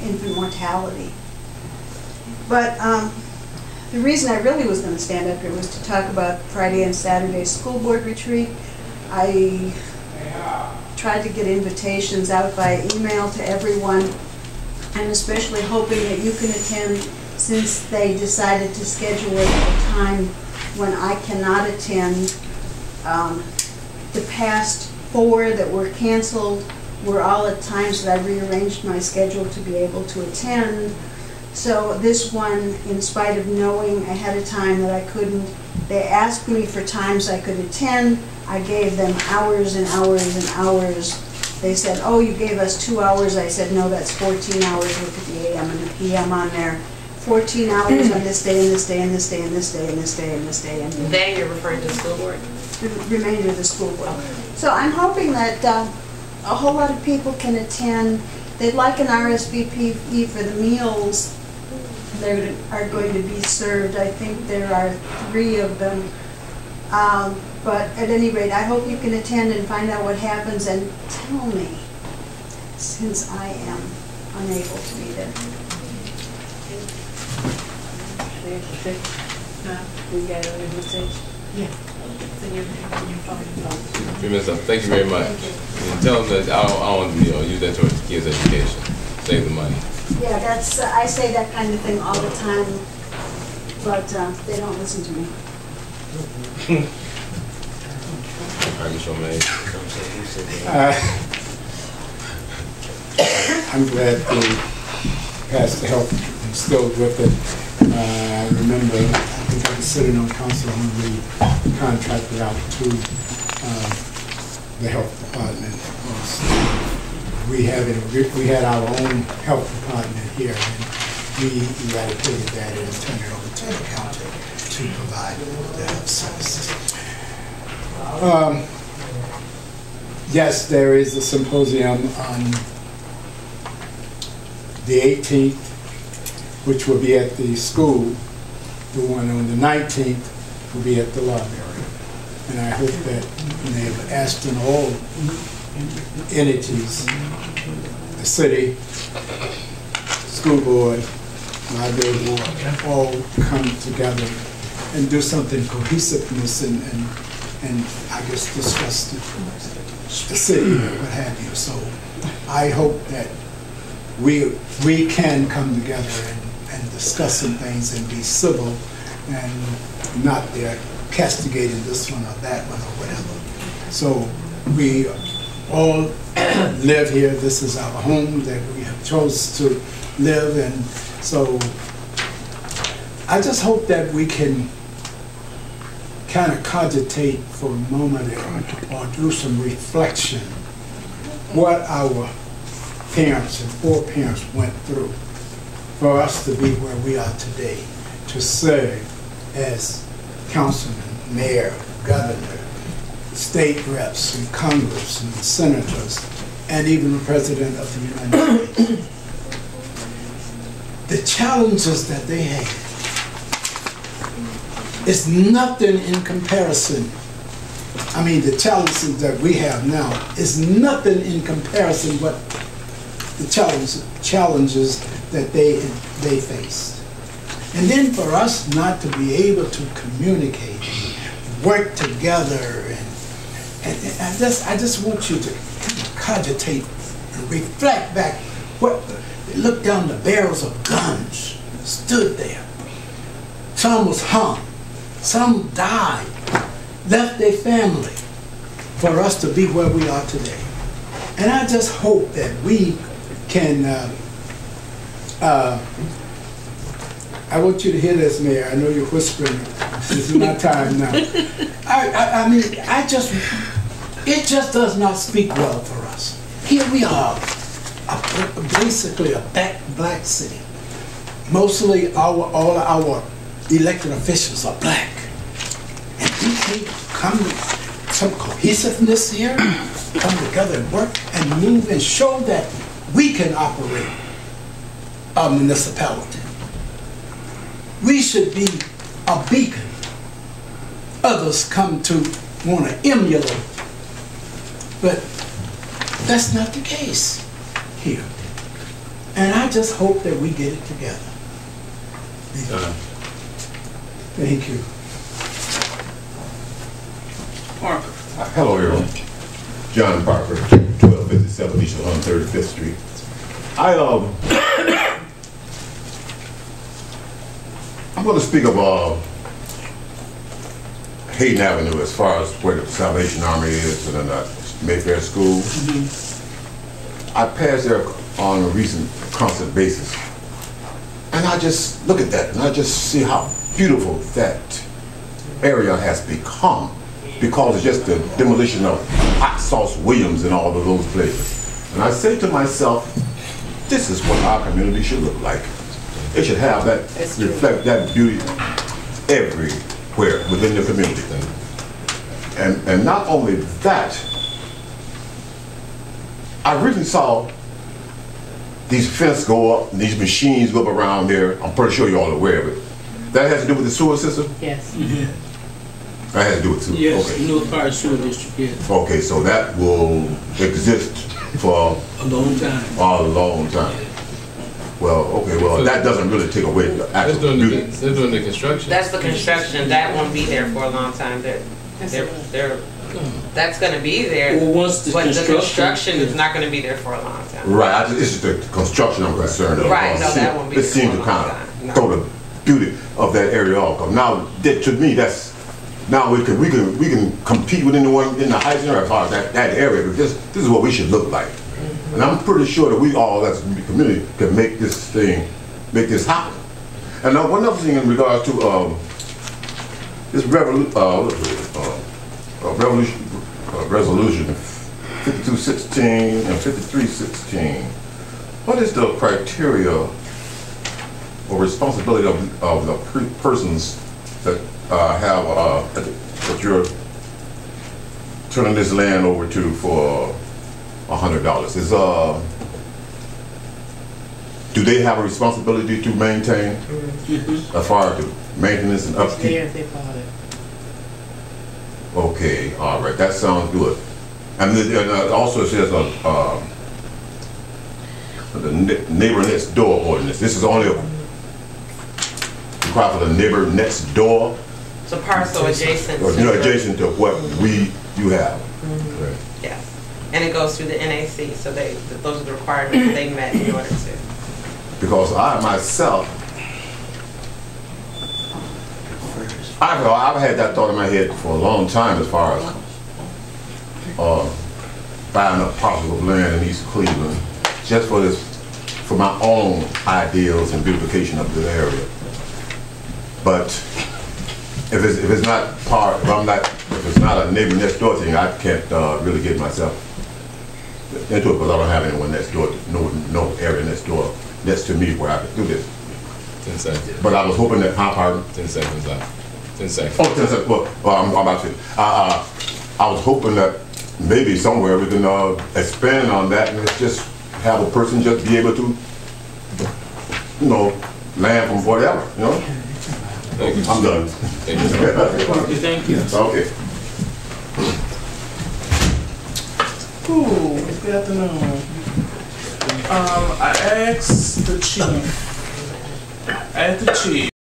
infant mortality. But the reason I really was going to stand up here was to talk about Friday and Saturday school board retreat. I tried to get invitations out by email to everyone. I'm especially hoping that you can attend, since they decided to schedule it at a time when I cannot attend. The past 4 that were canceled were all at times that I rearranged my schedule to be able to attend. So this one, in spite of knowing ahead of time that I couldn't, they asked me for times I could attend. I gave them hours and hours and hours. They said, oh, you gave us 2 hours. I said, no, that's 14 hours. Look at the AM and the PM on there. 14 hours on this day and this day and this day and this day and this day and this day. And They, you're referring to the school board? The remainder of the school board. So I'm hoping that a whole lot of people can attend. They'd like an RSVP for the meals that are going to be served. I think there are 3 of them. But at any rate, I hope you can attend and find out what happens and tell me, since I am unable to be there. We got an invitation? Yeah. Thank you very much. And tell them that I don't want to use that towards the kids' education. Save the money. Yeah, that's I say that kind of thing all the time, but they don't listen to me. I'm glad the Pastor Health instilled with it. I remember, I think I was sitting on council when we contracted out to the health department. We had our own health department here, and we eradicated that and turned it over to the county to provide the health services. Yes, there is a symposium on the 18th, which will be at the school. The one on the 19th will be at the library. And I hope that they've asked in all entities, the city, school board, library board, all come together and do something cohesiveness and I guess discuss the city or what have you. So I hope that we can come together and discuss some things and be civil and not there castigating this one or that one or whatever. So we all live here. This is our home that we have chosen to live in. So I just hope that we can kind of cogitate for a moment or do some reflection what our parents and foreparents went through for us to be where we are today, to serve as councilman, mayor, governor, state reps, and Congress, and senators, and even the President of the United States. The challenges that they had is nothing in comparison. I mean, the challenges that we have now is nothing in comparison what the challenges that they faced. And then for us not to be able to communicate, work together, and I just want you to kind of cogitate and reflect back. Look down the barrels of guns, stood there. Some was hung, some died, left their family for us to be where we are today. And I just hope that we can, I want you to hear this, Mayor. I know you're whispering. This is my time now. I mean, it just does not speak well for us. Here we are, basically a black city. Mostly all our elected officials are black. And we can't come to some cohesiveness here, come together and work and move and show that we can operate a municipality. We should be a beacon. Others come to want to emulate. But that's not the case here. And I just hope that we get it together. Thank you. Parker. Hello, everyone. John Parker, 1257 East 135th Street. I'm going to speak of Hayden Avenue as far as where the Salvation Army is and Mayfair School. I passed there on a recent constant basis, and I just look at that and I just see how beautiful that area has become because of just the demolition of Hot Sauce Williams and all of those places. And I say to myself, this is what our community should look like. It should have that, reflect that beauty everywhere within the community. And not only that, I really saw these fences go up and these machines go up around there. I'm pretty sure you're all aware of it. That has to do with the sewer system? Yes. Yeah. That has to do with sewer? Yes, Okay. North Part Sewer District, yes. Okay, so that will exist for A long time. a long time. Well, okay, well, that doesn't really take away the actual beauty. They're doing the construction. That's the construction. That won't be there for a long time. That's going to be there. Well, once the But the construction is yeah. not going to be there for a long time. Right, it's just the construction I'm concerned about. Right, no, that won't be It there seems for to a long kind time. of No. throw the beauty of that area off. 'Cause now, to me, now we can compete within the Heights area as far as that area. But this is what we should look like. And I'm pretty sure that we all as a community can make this happen. And now one other thing in regards to this resolution 5216 and 5316. What is the criteria or responsibility of the persons that that you're turning this land over to for $100? Do they have a responsibility to maintain as far as the maintenance and upkeep? Yeah, they bought it. Okay, all right, that sounds good. And it also says the neighbor next door ordinance. This is only required for the neighbor next door. It's a parcel adjacent. Or, adjacent to what you have. Right. Yes. And it goes through the NAC, so those are the requirements they met in order to. Because I myself, I've had that thought in my head for a long time as far as buying up parcels of land in East Cleveland, just for my own ideals and beautification of the area. But if it's not a neighbor next door thing, I can't really get myself into it because I don't have anyone next door, no area next door next to me where I could do this. 10 seconds. But I was hoping that, pardon? 10 seconds left. 10 seconds. Oh, 10 seconds. Well, I'm about to. I was hoping that maybe somewhere we can expand on that and just have a person just be able to, land from whatever, Thank you. I'm done. Thank you. Parker, thank you. Okay. Ooh, good afternoon. I asked the chief